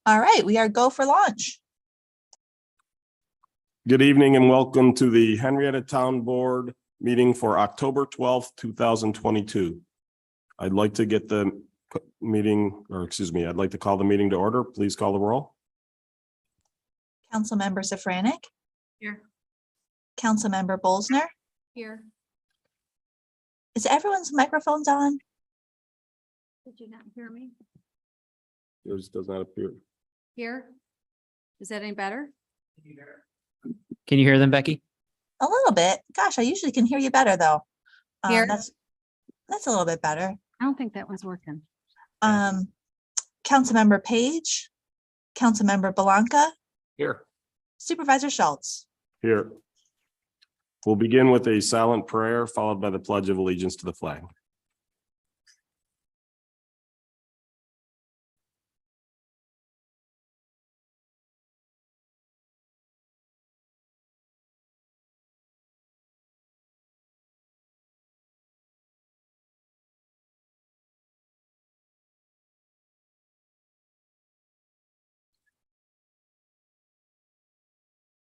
All right, we are go for launch. Good evening and welcome to the Henrietta Town Board meeting for October 12th, 2022. I'd like to get the meeting, I'd like to call the meeting to order. Please call the roll. Councilmember Safranek. Here. Councilmember Bolsner. Here. Is everyone's microphones on? Did you not hear me? Yours does not appear. Here? Is that any better? Can you hear them, Becky? A little bit. Gosh, I usually can hear you better though. Here? That's a little bit better. I don't think that was working. Councilmember Page, Councilmember Belanca, Here. Supervisor Schultz. Here. We'll begin with a silent prayer followed by the Pledge of Allegiance to the flag.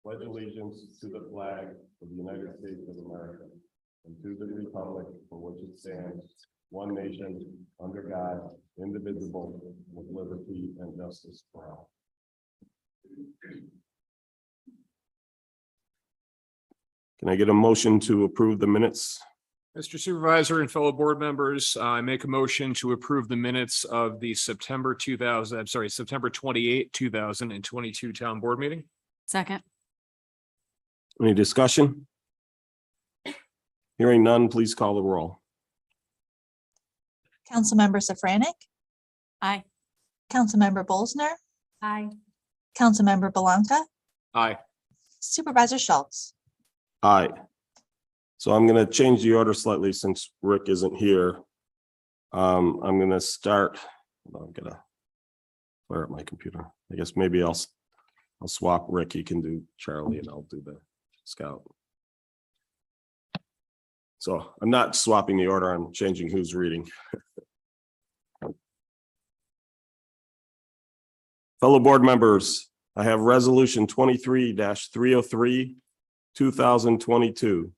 Pledge allegiance to the flag of the United States of America and to the republic for which it stands, one nation, under God, indivisible, with liberty and justice for all. Can I get a motion to approve the minutes? Mr. Supervisor and fellow board members, I make a motion to approve the minutes of the September 28, 2022 town board meeting. Second. Any discussion? Hearing none, please call the roll. Councilmember Safranek, Aye. Councilmember Bolsner, Aye. Councilmember Belanca, Aye. Supervisor Schultz. Aye. So I'm going to change the order slightly since Rick isn't here. I'm going to start. I'm going to fire up my computer. I guess maybe I'll swap Rick. He can do Charlie and I'll do the scout. So I'm not swapping the order. I'm changing who's reading. Fellow board members, I have resolution 23-303, 2022.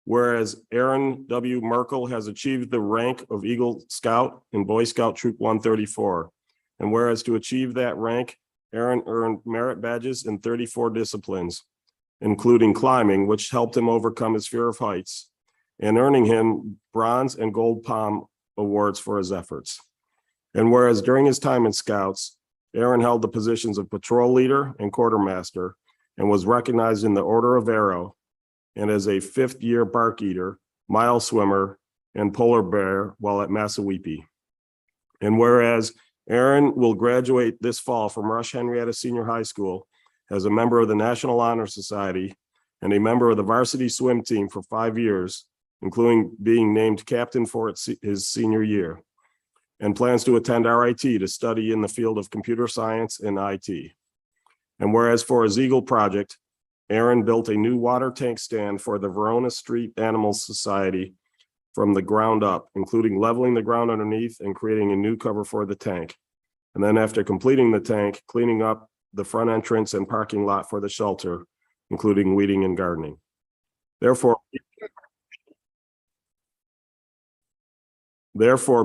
Whereas Aaron W. Merkel has achieved the rank of Eagle Scout in Boy Scout Troop 134. And whereas to achieve that rank, Aaron earned merit badges in 34 disciplines, including climbing, which helped him overcome his fear of heights, and earning him bronze and gold palm awards for his efforts. And whereas during his time in Scouts, Aaron held the positions of patrol leader and quartermaster and was recognized in the Order of Arrow, and as a fifth-year bark eater, mile swimmer, and polar bear while at Massaweepie. And whereas Aaron will graduate this fall from Rush Henrietta Senior High School as a member of the National Honor Society and a member of the varsity swim team for 5 years, including being named captain for his senior year, and plans to attend RIT to study in the field of computer science and IT. And whereas for his Eagle project, Aaron built a new water tank stand for the Verona Street Animal Society from the ground up, including leveling the ground underneath and creating a new cover for the tank. And then after completing the tank, cleaning up the front entrance and parking lot for the shelter, including weeding and gardening. Therefore,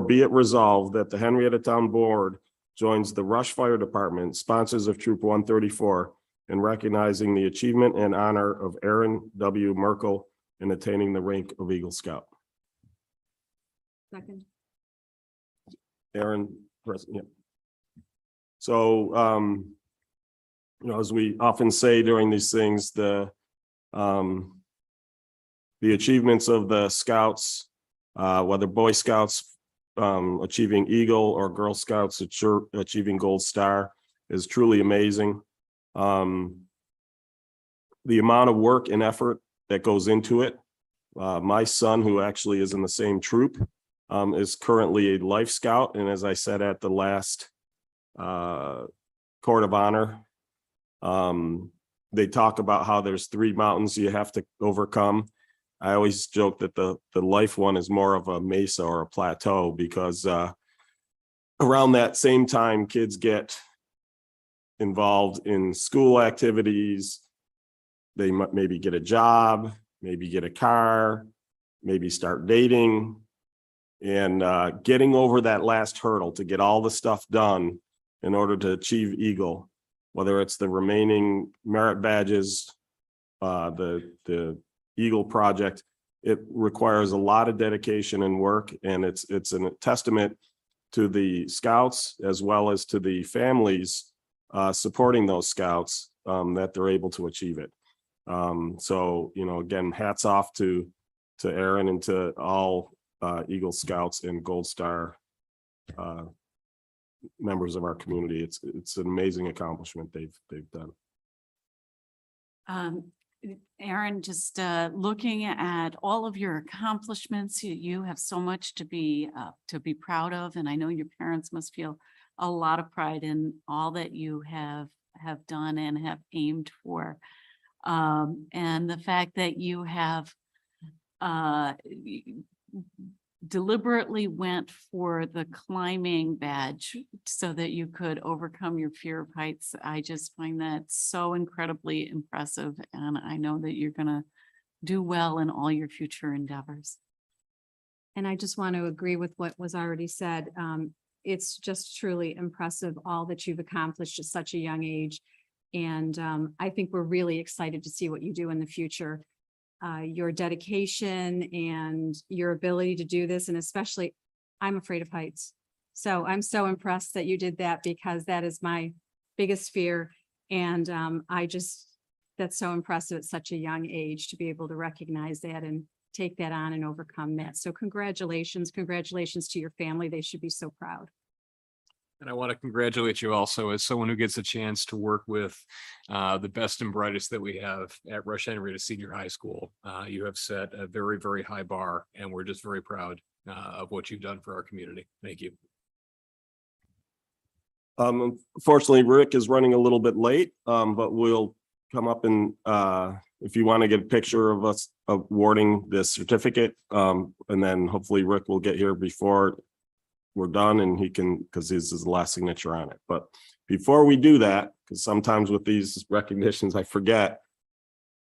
be it resolved that the Henrietta Town Board joins the Rush Fire Department, sponsors of Troop 134, in recognizing the achievement and honor of Aaron W. Merkel in attaining the rank of Eagle Scout. Second. Aaron, yeah. So, as we often say during these things, the achievements of the Scouts, whether Boy Scouts achieving Eagle or Girl Scouts achieving Gold Star, is truly amazing. The amount of work and effort that goes into it. My son, who actually is in the same troop, is currently a Life Scout. And as I said at the last Court of Honor, they talk about how there's 3 mountains you have to overcome. I always joke that the life one is more of a mesa or a plateau, because around that same time, kids get involved in school activities. They might maybe get a job, maybe get a car, maybe start dating. And getting over that last hurdle to get all the stuff done in order to achieve Eagle, whether it's the remaining merit badges, the Eagle project, it requires a lot of dedication and work, and it's a testament to the scouts as well as to the families supporting those scouts that they're able to achieve it. So, you know, again, hats off to Aaron and to all Eagle Scouts and Gold Star members of our community. It's an amazing accomplishment they've done. Aaron, just looking at all of your accomplishments, you have so much to be proud of, and I know your parents must feel a lot of pride in all that you have done and have aimed for. And the fact that you have deliberately went for the climbing badge so that you could overcome your fear of heights. I just find that so incredibly impressive, and I know that you're going to do well in all your future endeavors. And I just want to agree with what was already said. It's just truly impressive, all that you've accomplished at such a young age. And I think we're really excited to see what you do in the future. Your dedication and your ability to do this, and especially, I'm afraid of heights. So I'm so impressed that you did that, because that is my biggest fear. And that's so impressive at such a young age to be able to recognize that and take that on and overcome that. So congratulations to your family. They should be so proud. And I want to congratulate you also as someone who gets a chance to work with the best and brightest that we have at Rush Henrietta Senior High School. You have set a very, very high bar, and we're just very proud of what you've done for our community. Thank you. Unfortunately, Rick is running a little bit late, but we'll come up and if you want to get a picture of us awarding this certificate, and then hopefully Rick will get here before we're done, and he can, because this is the last signature on it. But before we do that, because sometimes with these recognitions I forget,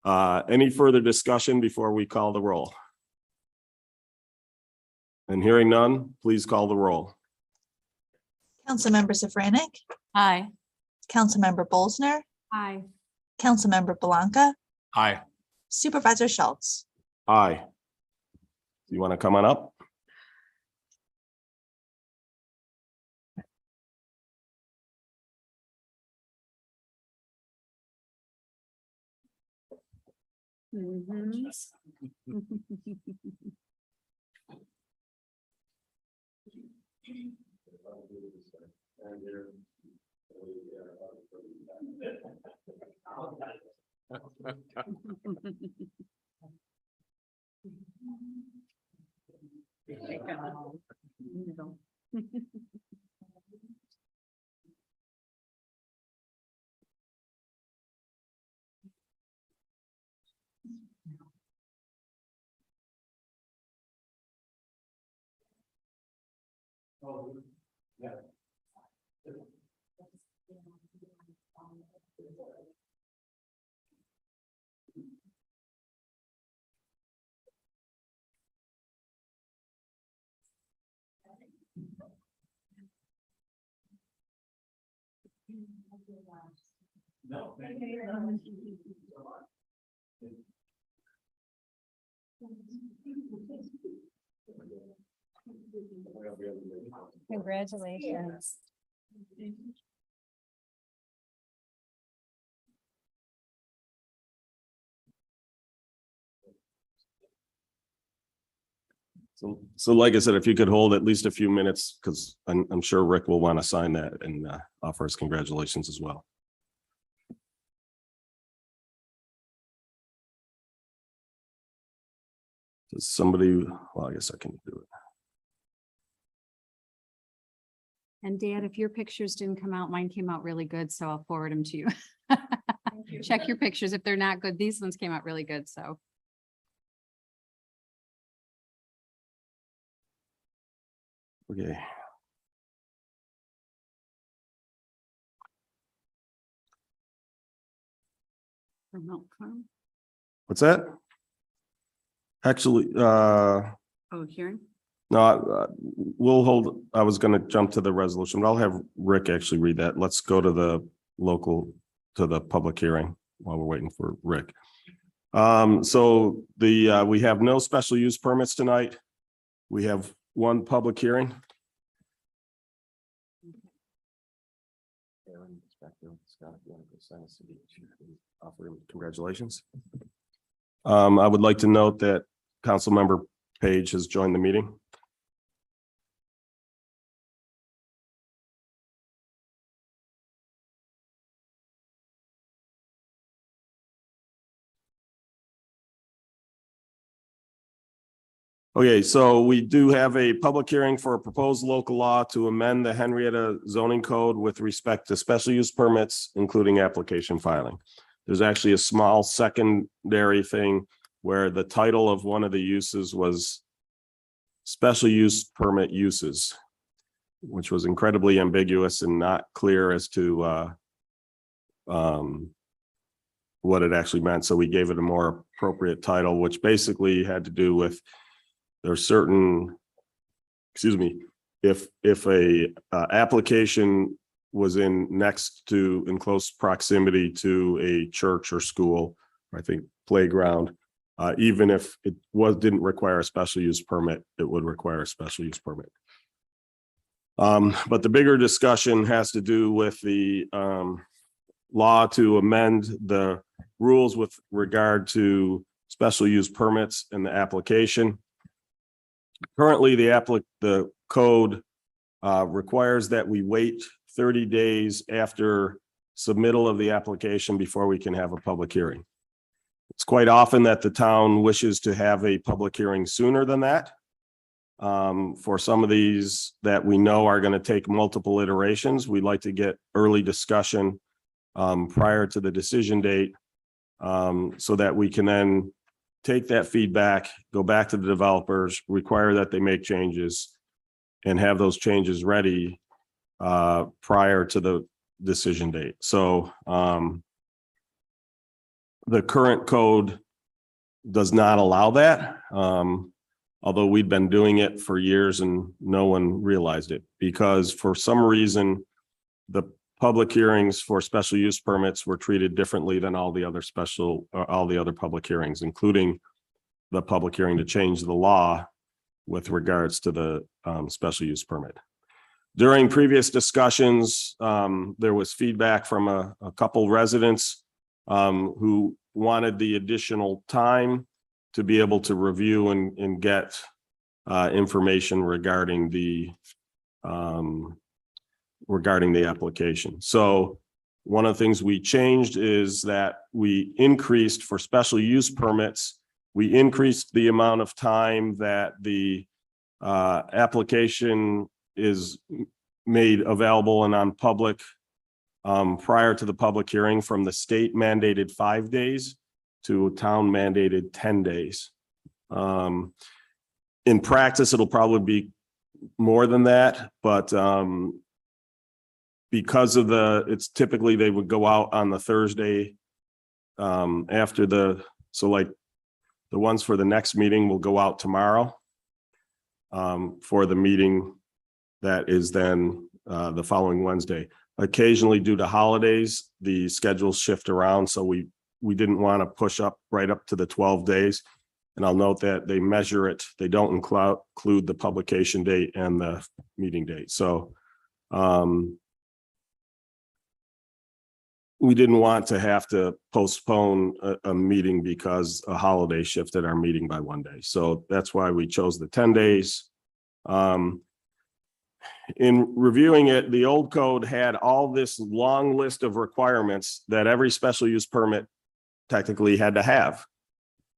any further discussion before we call the roll? And hearing none, please call the roll. Councilmember Safranek, Aye. Councilmember Bolsner, Aye. Councilmember Blanca, Aye. Supervisor Schultz. Aye. You want to come on up? Congratulations. So like I said, if you could hold at least a few minutes, because I'm sure Rick will want to sign that and offer his congratulations as well. Does somebody, well, I guess I can do it. And Dad, if your pictures didn't come out, mine came out really good, so I'll forward them to you. Check your pictures. If they're not good, these ones came out really good, so. Okay. For milk farm. What's that? Actually, Oh, hearing. no, we'll hold, I was gonna jump to the resolution, but I'll have Rick actually read that. Let's go to the to the public hearing while we're waiting for Rick. So we have no special use permits tonight. We have one public hearing. Congratulations. I would like to note that Councilmember Page has joined the meeting. Okay, so we do have a public hearing for a proposed local law to amend the Henrietta zoning code with respect to special use permits, including application filing. There's actually a small secondary thing where the title of one of the uses was special use permit uses, which was incredibly ambiguous and not clear as to what it actually meant. So we gave it a more appropriate title, which basically had to do with there's certain, excuse me, if a application was in close proximity to a church or school, I think playground, even if it didn't require a special use permit, it would require a special use permit. But the bigger discussion has to do with the law to amend the rules with regard to special use permits and the application. Currently, the code requires that we wait 30 days after submittal of the application before we can have a public hearing. It's quite often that the town wishes to have a public hearing sooner than that. For some of these that we know are going to take multiple iterations, we'd like to get early discussion prior to the decision date so that we can then take that feedback, go back to the developers, require that they make changes and have those changes ready prior to the decision date. So the current code does not allow that, although we've been doing it for years and no one realized it because for some reason, the public hearings for special use permits were treated differently than all the other public hearings, including the public hearing to change the law with regards to the special use permit. During previous discussions, there was feedback from a couple residents who wanted the additional time to be able to review and get information regarding the application. So one of the things we changed is that we increased for special use permits, we increased the amount of time that the application is made available and on public prior to the public hearing from the state mandated 5 days to town mandated 10 days. In practice, it'll probably be more than that, but because of it's typically they would go out on the Thursday after so like the ones for the next meeting will go out tomorrow for the meeting that is then the following Wednesday. Occasionally due to holidays, the schedules shift around. So we didn't want to push up right up to the 12 days. And I'll note that they measure it. They don't include the publication date and the meeting date. So we didn't want to have to postpone a meeting because a holiday shifted our meeting by 1 day. So that's why we chose the 10 days. In reviewing it, the old code had all this long list of requirements that every special use permit technically had to have.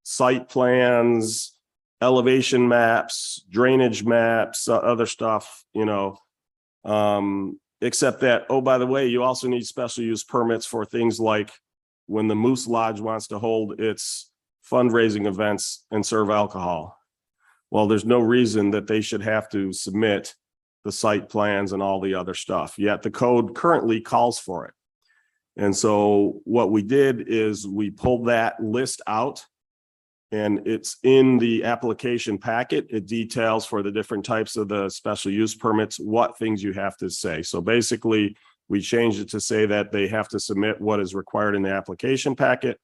Site plans, elevation maps, drainage maps, other stuff, except that, oh, by the way, you also need special use permits for things like when the Moose Lodge wants to hold its fundraising events and serve alcohol. Well, there's no reason that they should have to submit the site plans and all the other stuff, yet the code currently calls for it. And so what we did is we pulled that list out, and it's in the application packet. It details for the different types of the special use permits, what things you have to say. So basically, we changed it to say that they have to submit what is required in the application packet.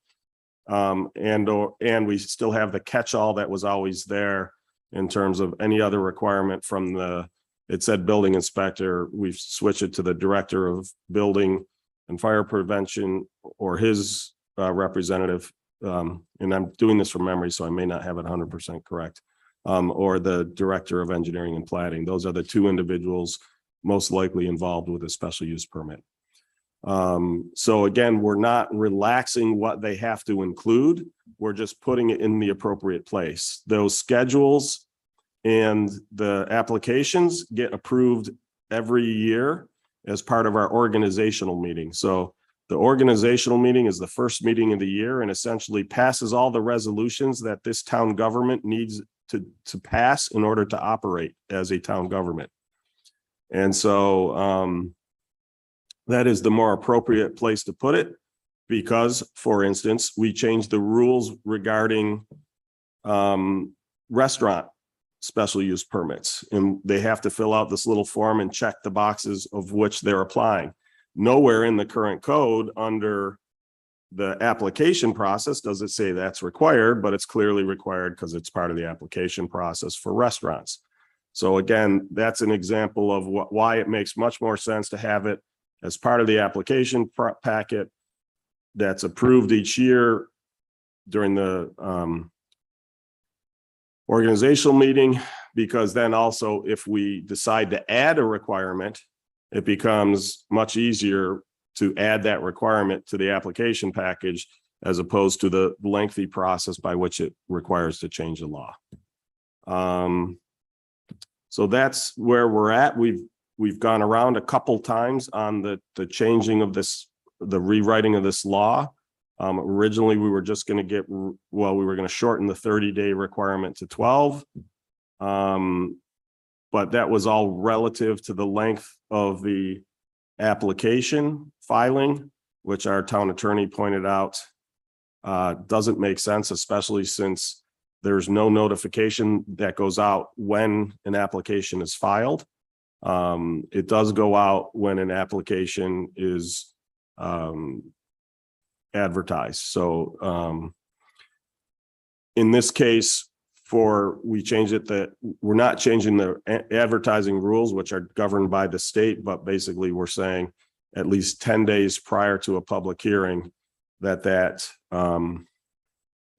And we still have the catch-all that was always there in terms of any other requirement from it said building inspector. We've switched it to the director of building and fire prevention or his representative. And I'm doing this from memory, so I may not have it 100% correct. Or the director of engineering and planning. Those are the two individuals most likely involved with a special use permit. So again, we're not relaxing what they have to include. We're just putting it in the appropriate place. Those schedules and the applications get approved every year as part of our organizational meeting. So the organizational meeting is the first meeting of the year and essentially passes all the resolutions that this town government needs to pass in order to operate as a town government. And so that is the more appropriate place to put it because, for instance, we changed the rules regarding restaurant special use permits, and they have to fill out this little form and check the boxes of which they're applying. Nowhere in the current code under the application process does it say that's required, but it's clearly required because it's part of the application process for restaurants. So again, that's an example of why it makes much more sense to have it as part of the application packet that's approved each year during the organizational meeting, because then also if we decide to add a requirement, it becomes much easier to add that requirement to the application package as opposed to the lengthy process by which it requires to change the law. So that's where we're at. We've gone around a couple times on the changing of this, the rewriting of this law. Originally, we were just going to we were going to shorten the 30-day requirement to 12. But that was all relative to the length of the application filing, which our town attorney pointed out doesn't make sense, especially since there's no notification that goes out when an application is filed. It does go out when an application is advertised. So in this case, we changed it that we're not changing the advertising rules, which are governed by the state, but basically we're saying at least 10 days prior to a public hearing that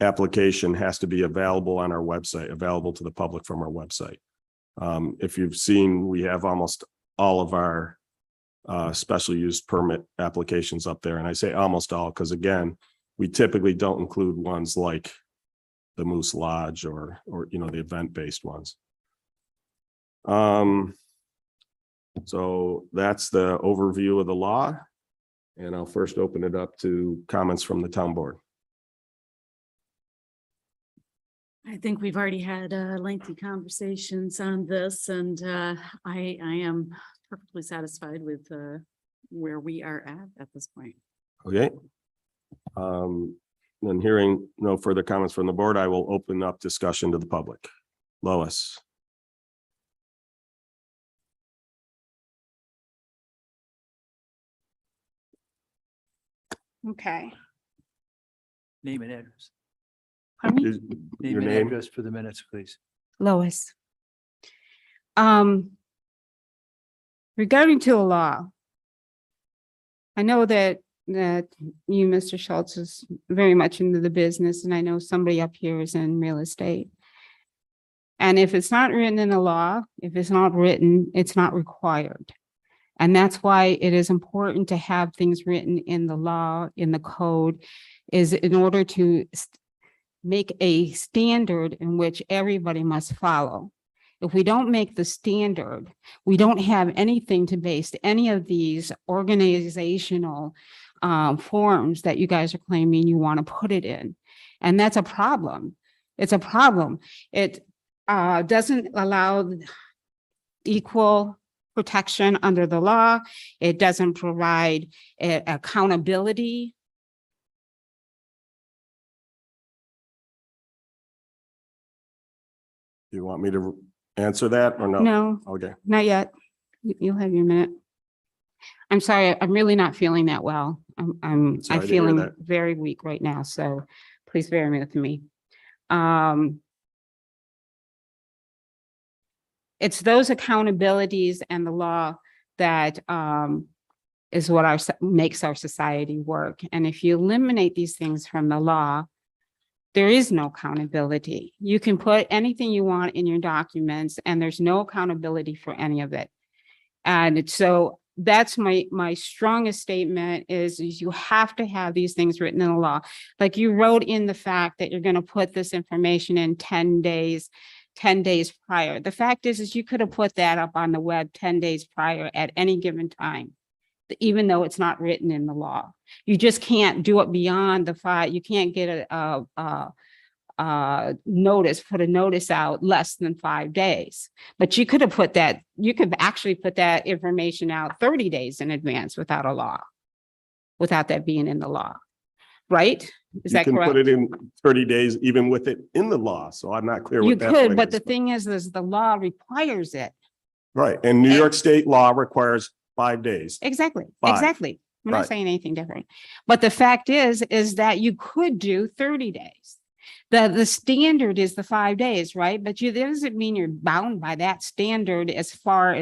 application has to be available on our website, available to the public from our website. If you've seen, we have almost all of our special use permit applications up there. And I say almost all, because again, we typically don't include ones like the Moose Lodge or the event-based ones. So that's the overview of the law. And I'll first open it up to comments from the town board. I think we've already had lengthy conversations on this, and I am perfectly satisfied with where we are at this point. Okay. And hearing no further comments from the board, I will open up discussion to the public. Lois. Okay. Name and address. Pardon me? Is Name your and name? address for the minutes, please. Lois. Regarding to the law, I know that you, Mr. Schultz, is very much into the business, and I know somebody up here is in real estate. And if it's not written in the law, if it's not written, it's not required. And that's why it is important to have things written in the law, in the code, is in order to make a standard in which everybody must follow. If we don't make the standard, we don't have anything to base any of these organizational forms that you guys are claiming you want to put it in. And that's a problem. It's a problem. It doesn't allow equal protection under the law. It doesn't provide accountability. Do you want me to answer that or no? No, Okay. not yet. You'll have your minute. I'm sorry, I'm really not feeling that well. I'm Sorry to hear feeling that. very weak right now, so please bear with me. It's those accountabilities and the law that is what makes our society work. And if you eliminate these things from the law, there is no accountability. You can put anything you want in your documents and there's no accountability for any of it. And so that's my strongest statement is you have to have these things written in the law. Like you wrote in the fact that you're going to put this information in 10 days prior. The fact is you could have put that up on the web 10 days prior at any given time, even though it's not written in the law. You just can't do it beyond the 5. You can't get put a notice out less than 5 days. But you could have put that, you could actually put that information out 30 days in advance without a law, without that being in the law, right? Is You that can correct? put it in 30 days, even with it in the law. So I'm not clear You what that. could, point but is. the thing is the law requires it. Right. And New York State law requires 5 days. Exactly, 5. exactly. I'm Right. not saying anything different. But the fact is that you could do 30 days. The standard is the 5 days, right? But that doesn't mean you're bound by that standard as far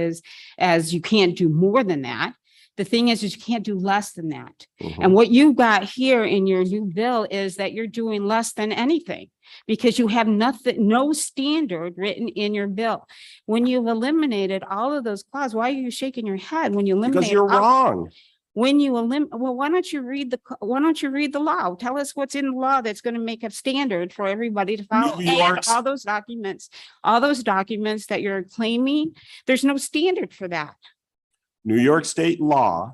as you can't do more than that. The thing is you can't do less than that. And what you got here in your new bill is that you're doing less than anything because you have no standard written in your bill. When you've eliminated all of those clauses, why are you shaking your head when you eliminate? Because you're wrong. When you well, why don't you read the law? Tell us what's in the law that's going to make a standard for everybody to follow. New And York's- all those documents that you're claiming, there's no standard for that. New York State law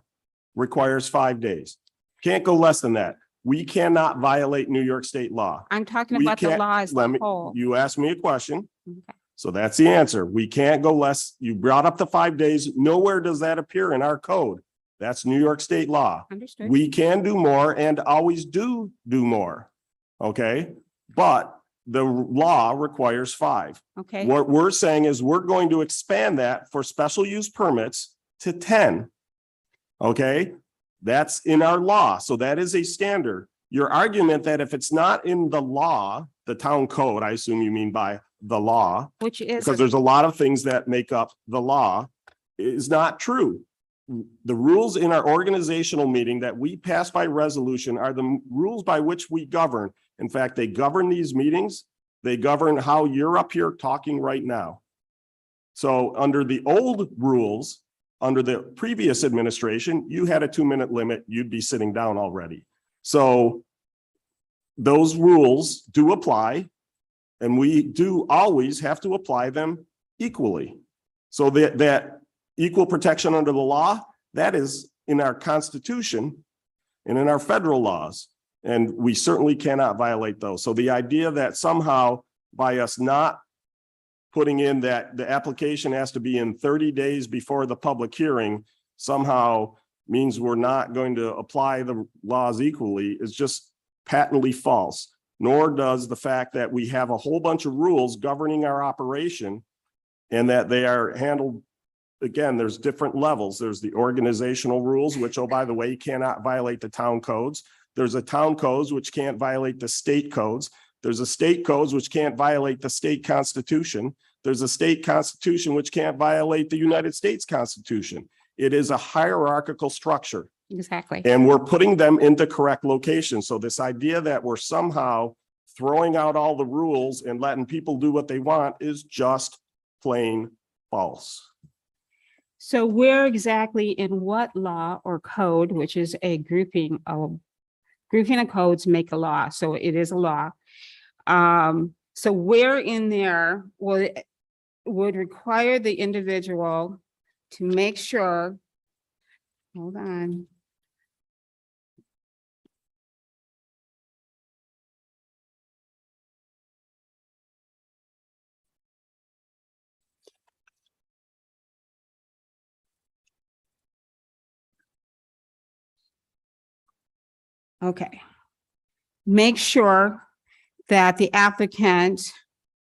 requires 5 days. Can't go less than that. We cannot violate New York State law. I'm talking We about the can't- law as let a me- whole. You asked me a question. Okay. So that's the answer. We can't go less. You brought up the 5 days. Nowhere does that appear in our code. That's New York State law. Understood. We can do more and always do more. Okay? But the law requires 5. Okay. What we're saying is we're going to expand that for special use permits to 10. Okay? That's in our law. So that is a standard. Your argument that if it's not in the law, the town code, I assume you mean by the law, Which is, because there's a lot of things that make up the law, is not true. The rules in our organizational meeting that we pass by resolution are the rules by which we govern. In fact, they govern these meetings. They govern how you're up here talking right now. So under the old rules, under the previous administration, you had a 2-minute limit. You'd be sitting down already. So those rules do apply, and we do always have to apply them equally. So that equal protection under the law, that is in our Constitution and in our federal laws, and we certainly cannot violate those. So the idea that somehow by us not putting in that the application has to be in 30 days before the public hearing somehow means we're not going to apply the laws equally is just patently false. Nor does the fact that we have a whole bunch of rules governing our operation and that they are handled. Again, there's different levels. There's the organizational rules, which, oh, by the way, cannot violate the town codes. There's a town codes, which can't violate the state codes. There's a state codes, which can't violate the state constitution. There's a state constitution, which can't violate the United States Constitution. It is a hierarchical structure. exactly. And we're putting them into correct locations. So this idea that we're somehow throwing out all the rules and letting people do what they want is just plain false. So where exactly in what law or code, which is a grouping of codes make a law, so it is a law. So where in there would require the individual to make sure, hold on. Okay. Make sure that the applicant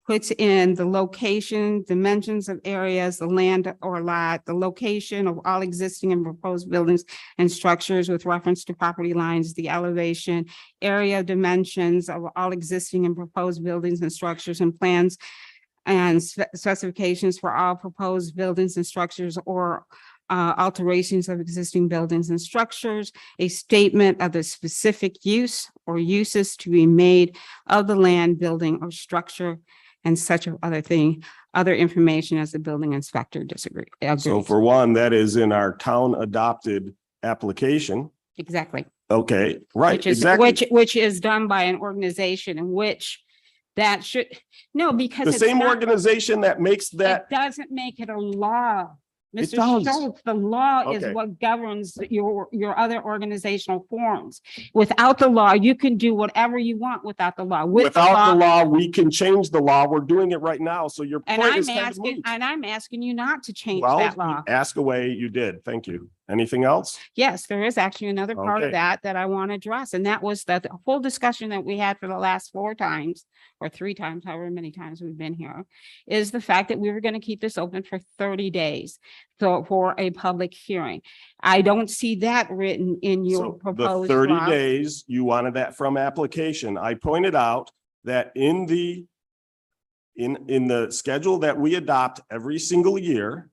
puts in the location, dimensions of areas, the land or lot, the location of all existing and proposed buildings and structures with reference to property lines, the elevation, area dimensions of all existing and proposed buildings and structures and plans and specifications for all proposed buildings and structures or alterations of existing buildings and structures, a statement of the specific use or uses to be made of the land, building, or structure, and such other information as the building inspector So agrees. for one, that is in our town adopted application. Exactly. Okay, right, Which is, exactly. which is done by an organization in which that should, no, because The it's same not- organization that makes It that, doesn't make it a law. It Mr. does. Schultz, the law is Okay. what governs your other organizational forms. Without the law, you can do whatever you want without the law. With without the law, we can change the law. We're doing it right now. So your And point I'm is kind of asking, moot. and I'm asking you not to change Well, that law. ask away, you did. Thank you. Anything else? Yes, there is actually another part of Okay. that I want to address, and that was the full discussion that we had for the last 4 times or 3 times, however many times we've been here, is the fact that we were going to keep this open for 30 days. So for a public hearing. I don't see that written in your So the proposed 30 law. days, you wanted that from application. I pointed out that in the schedule that we adopt every single year,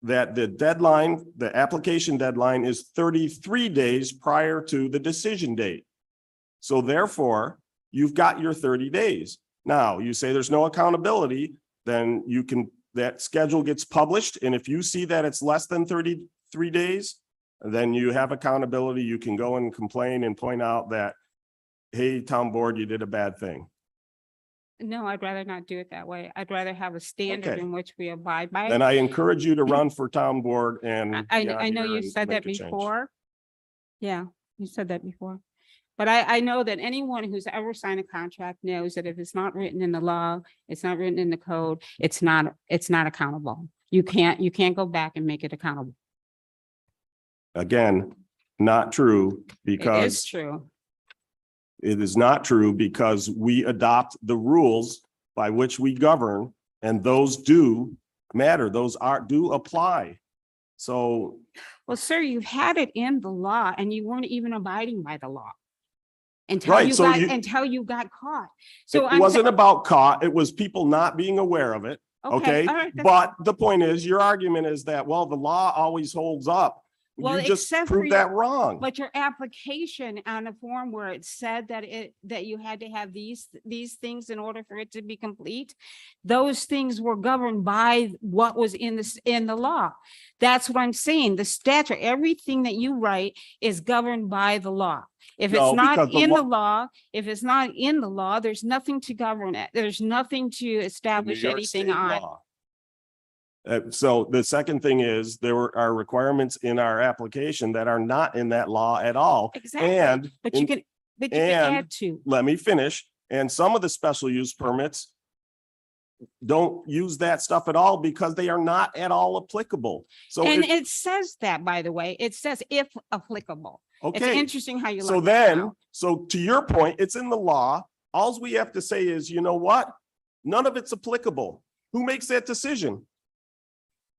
that the deadline, the application deadline is 33 days prior to the decision date. So therefore, you've got your 30 days. Now, you say there's no accountability, then you can, that schedule gets published, and if you see that it's less than 33 days, then you have accountability. You can go and complain and point out that, hey, town board, you did a bad thing. No, I'd rather not do it that way. I'd rather have a standard Okay. in which we abide by. Then I encourage you to run for town board and. I be on I know here you and said make that a change. before. Yeah, you said that before. But I know that anyone who's ever signed a contract knows that if it's not written in the law, it's not written in the code, it's not accountable. You can't go back and make it accountable. Again, not true, It is because true. it is not true, because we adopt the rules by which we govern, and those do matter. Those do apply. So Well, sir, you've had it in the law and you weren't even abiding by the law. Right, so Until you got caught. So it wasn't about caught, it was people not being aware of it. Okay, all right, but the point is, your argument is that, well, the law always holds up. Well, You just except for proved that wrong. But your application on a form where it said that you had to have these things in order for it to be complete, those things were governed by what was in the law. That's what I'm saying. The statute, everything that you write is governed by the law. If it's No, not because the in law- the law, if it's not in the law, there's nothing to govern it. There's nothing to New establish York anything state on. law. So the second thing is, are requirements in our application that are not in that law at all. Exactly. And But you can add to. let me finish. And some of the special use permits don't use that stuff at all because they are not at all applicable. So, And it says that, by the way, it says if applicable. It's okay, interesting how you. so left that then, out. so to your point, it's in the law. All we have to say is, you know what? None of it's applicable. Who makes that decision?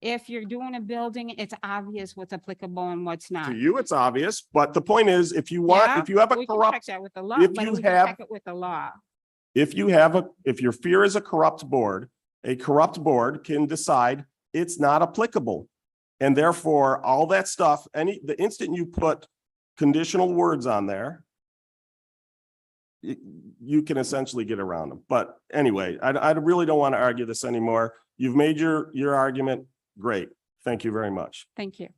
If you're doing a building, it's obvious what's applicable and what's not. To you, it's obvious, but the point is, if you want, Yeah, if you have a we can check corrupt, that with the law, if but you we can have- check it with the law. if your fear is a corrupt board can decide it's not applicable. And therefore, all that stuff, the instant you put conditional words on there, you can essentially get around them. But anyway, I really don't want to argue this anymore. You've made your argument. Great. Thank you very much. Thank you.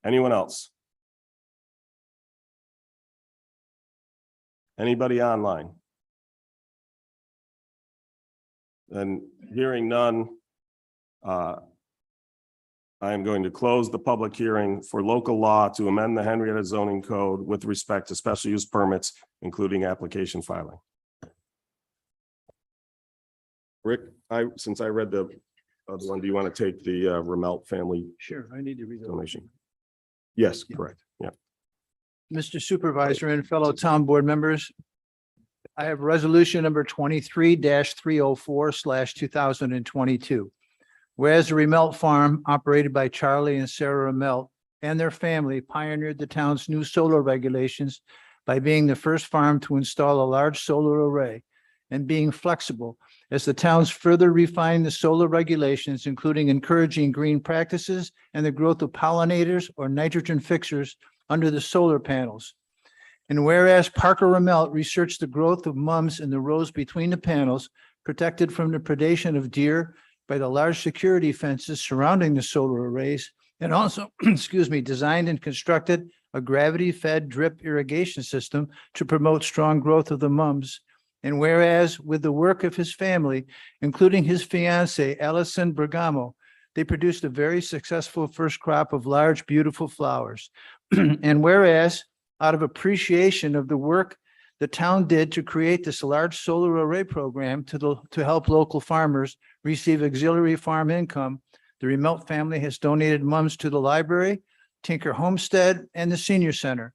Anyone else? Anybody online? And hearing none, I am going to close the public hearing for local law to amend the Henrietta zoning code with respect to special use permits, including application filing. Rick, since I read the other one, do you want to take the Ramelt family Sure, I need to read that. donation? Yes, correct. Yeah. Mr. Supervisor and fellow town board members, I have resolution number 23-304/2022. Whereas the Remelt Farm operated by Charlie and Sarah Remelt and their family pioneered the town's new solar regulations by being the first farm to install a large solar array and being flexible as the towns further refined the solar regulations, including encouraging green practices and the growth of pollinators or nitrogen fixers under the solar panels. And whereas Parker Remelt researched the growth of mums in the rows between the panels, protected from the predation of deer by the large security fences surrounding the solar arrays, and also, designed and constructed a gravity-fed drip irrigation system to promote strong growth of the mums. And whereas with the work of his family, including his fiancee, Allison Bergamo, they produced a very successful first crop of large, beautiful flowers. And whereas out of appreciation of the work the town did to create this large solar array program to help local farmers receive auxiliary farm income, the Remelt family has donated mums to the library, Tinker Homestead, and the senior center.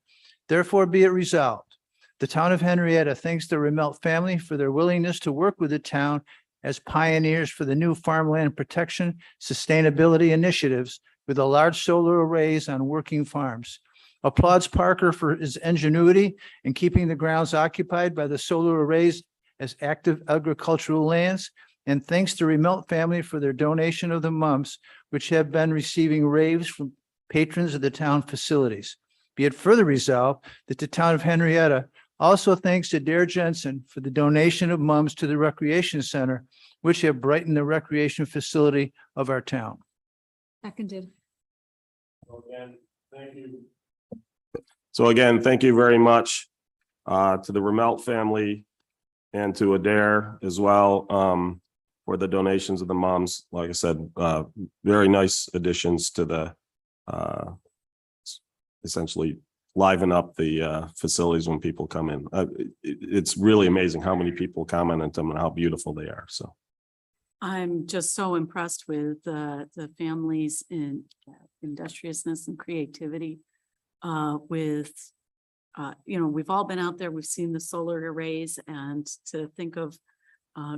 Therefore, be it resolved, the town of Henrietta thanks the Remelt family for their willingness to work with the town as pioneers for the new farmland protection sustainability initiatives with the large solar arrays on working farms. Applauds Parker for his ingenuity in keeping the grounds occupied by the solar arrays as active agricultural lands, and thanks to Remelt family for their donation of the mums, which have been receiving raves from patrons of the town facilities. Be it further resolved that the town of Henrietta also thanks to Dare Jensen for the donation of mums to the recreation center, which have brightened the recreation facility of our town. Seconded. Thank you. So again, thank you very much to the Remelt family and to Adair as well for the donations of the moms. Like I said, very nice additions to the essentially liven up the facilities when people come in. It's really amazing how many people comment on them and how beautiful they are. So I'm just so impressed with the families in industriousness and creativity. We've all been out there, we've seen the solar arrays, and to think of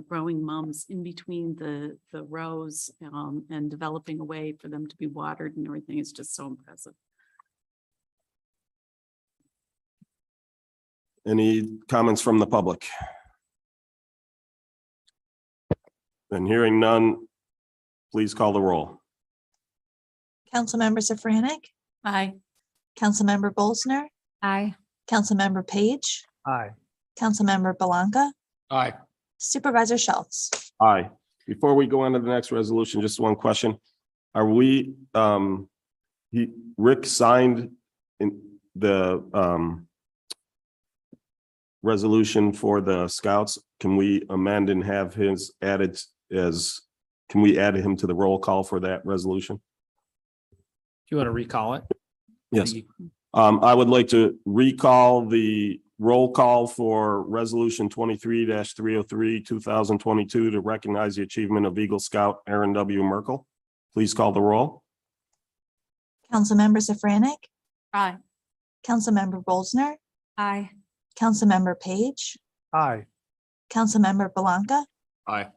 growing mums in between the rows and developing a way for them to be watered and everything is just so impressive. any comments from the public? And hearing none, please call the roll. Councilmember Safranik, Aye. Councilmember Bolsner, Aye. Councilmember Page, Aye. Councilmember Belanca, Aye. Supervisor Schultz. Aye. Before we go on to the next resolution, just one question. Are we, Rick signed in the resolution for the scouts. Can we amend and have his added as, can we add him to the roll call for that resolution? Do you want to recall it? Yes. I would like to recall the roll call for resolution 23-303, 2022 to recognize the achievement of Eagle Scout Aaron W. Merkel. Please call the roll. Councilmember Safranik, Aye. Councilmember Bolsner, Aye. Councilmember Page, Aye. Councilmember Belanca, Aye.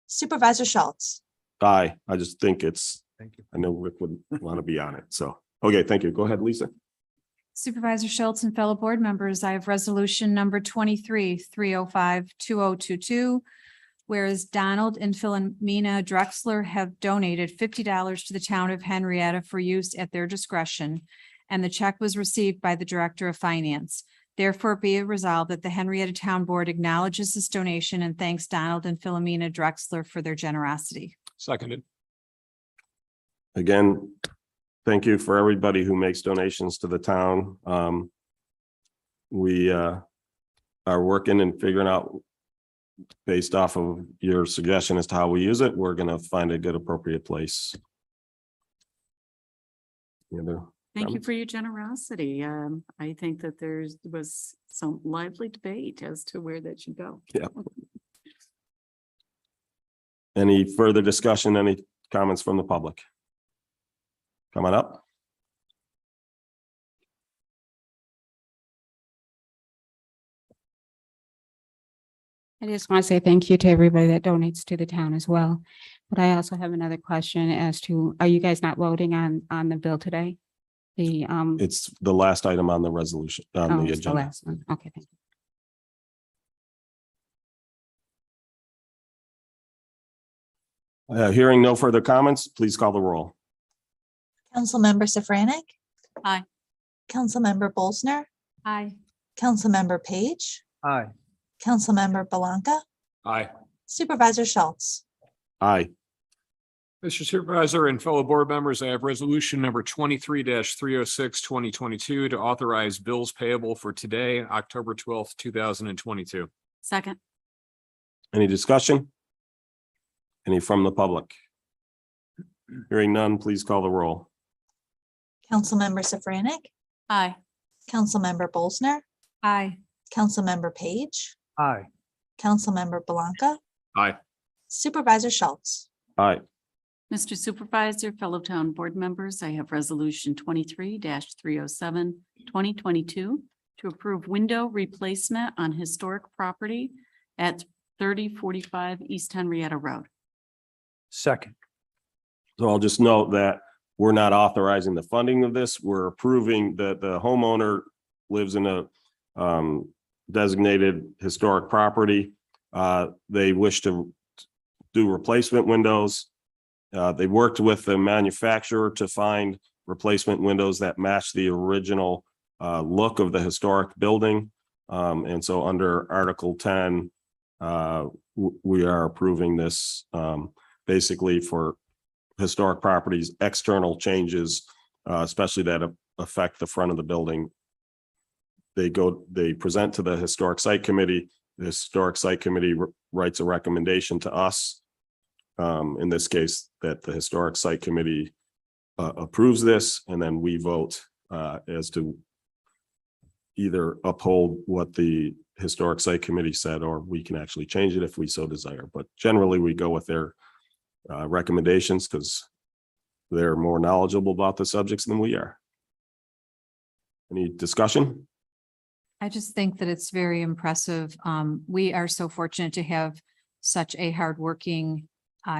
Supervisor Schultz. Aye. I just think it's, Thank you. I know Rick would want to be on it. So, okay, thank you. Go ahead, Lisa. Supervisor Schultz and fellow board members, I have resolution number 23-305-2022. Whereas Donald and Philomena Drexler have donated $50 to the town of Henrietta for use at their discretion, and the check was received by the Director of Finance. Therefore, be it resolved that the Henrietta Town Board acknowledges this donation and thanks Donald and Philomena Drexler for their generosity. Seconded. Again, thank you for everybody who makes donations to the town. We are working and figuring out, based off of your suggestion as to how we use it, we're going to find a good appropriate place. Any other Thank you comments? for your generosity. I think that was some lively debate as to where that should go. Yeah. Any further discussion, any comments from the public? Coming up? I just want to say thank you to everybody that donates to the town as well. But I also have another question as to, are you guys not voting on the bill today? The, It's the last item on the resolution, on oh, the it's the agenda. last one. Okay, thank you. Hearing no further comments, please call the roll. Councilmember Safranek? Aye. Councilmember Bolsner? Aye. Councilmember Page? Aye. Councilmember Blanca? Aye. Supervisor Schultz? Aye. Mr. Supervisor and fellow board members, I have resolution number 23-306, 2022 to authorize bills payable for today, October 12th, 2022. Second. Any discussion? Any from the public? Hearing none, please call the roll. Councilmember Safranek? Aye. Councilmember Bolsner? Aye. Councilmember Page? Aye. Councilmember Blanca? Aye. Supervisor Schultz? Aye. Mr. Supervisor, fellow town board members, I have resolution 23-307, 2022 to approve window replacement on historic property at 3045 East Henrietta Road. Second. So I'll just note that we're not authorizing the funding of this. We're approving that the homeowner lives in a designated historic property. They wish to do replacement windows. They worked with the manufacturer to find replacement windows that match the original look of the historic building. And so under Article 10, we are approving this basically for historic properties, external changes, especially that affect the front of the building. They present to the Historic Site Committee. The Historic Site Committee writes a recommendation to us. In this case, that the Historic Site Committee approves this, and then we vote as to either uphold what the Historic Site Committee said, or we can actually change it if we so desire. But generally, we go with their recommendations because they're more knowledgeable about the subjects than we are. Any discussion? I just think that it's very impressive. We are so fortunate to have such a hardworking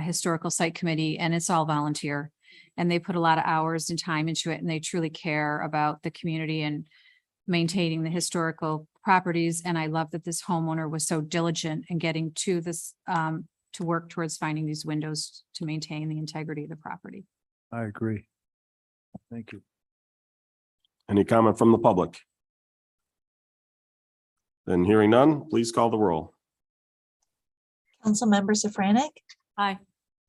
historical site committee, and it's all volunteer. And they put a lot of hours and time into it, and they truly care about the community and maintaining the historical properties. And I love that this homeowner was so diligent in getting to this, to work towards finding these windows to maintain the integrity of the property. I agree. Thank you. Any comment from the public? Then hearing none, please call the roll. Councilmember Safranek? Aye.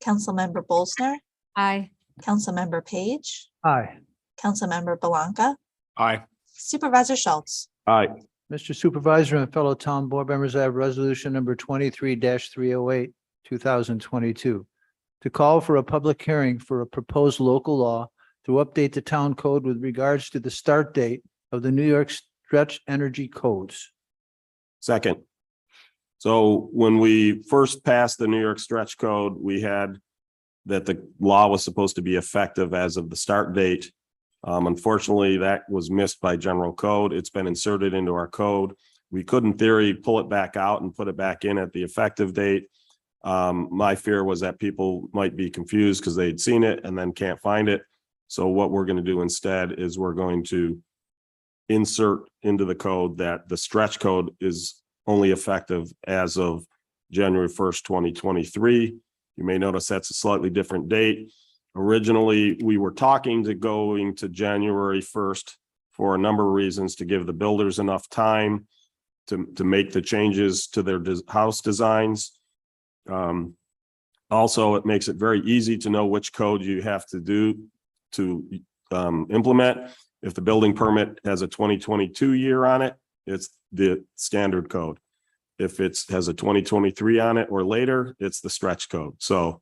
Councilmember Bolsner? Aye. Councilmember Page? Aye. Councilmember Blanca? Aye. Supervisor Schultz? Aye. Mr. Supervisor and fellow town board members, I have resolution number 23-308, 2022 to call for a public hearing for a proposed local law to update the town code with regards to the start date of the New York Stretch Energy Codes. Second. So when we first passed the New York Stretch Code, we had that the law was supposed to be effective as of the start date. Unfortunately, that was missed by general code. It's been inserted into our code. We could, in theory, pull it back out and put it back in at the effective date. My fear was that people might be confused because they'd seen it and then can't find it. So what we're going to do instead is we're going to insert into the code that the stretch code is only effective as of January 1st, 2023. You may notice that's a slightly different date. Originally, we were talking to going to January 1st for a number of reasons, to give the builders enough time to make the changes to their house designs. Also, it makes it very easy to know which code you have to do to implement. If the building permit has a 2022 year on it, it's the standard code. If it has a 2023 on it or later, it's the stretch code. So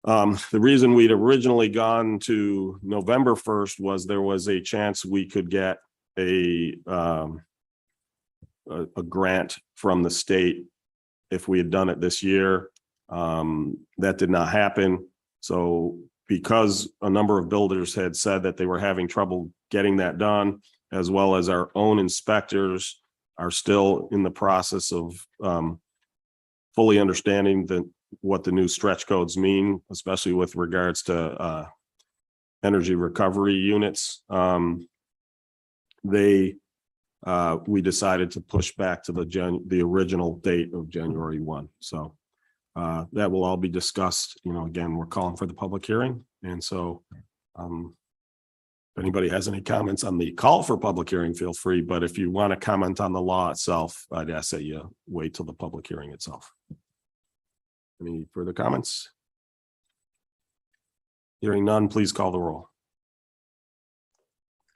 the reason we'd originally gone to November 1st was there was a chance we could get a grant from the state if we had done it this year. That did not happen. So because a number of builders had said that they were having trouble getting that done, as well as our own inspectors are still in the process of fully understanding what the new stretch codes mean, especially with regards to energy recovery units. We decided to push back to the original date of January 1. So that will all be discussed. Again, we're calling for the public hearing. And so if anybody has any comments on the call for public hearing, feel free. But if you want to comment on the law itself, I'd ask that you wait till the public hearing itself. Any further comments? Hearing none, please call the roll.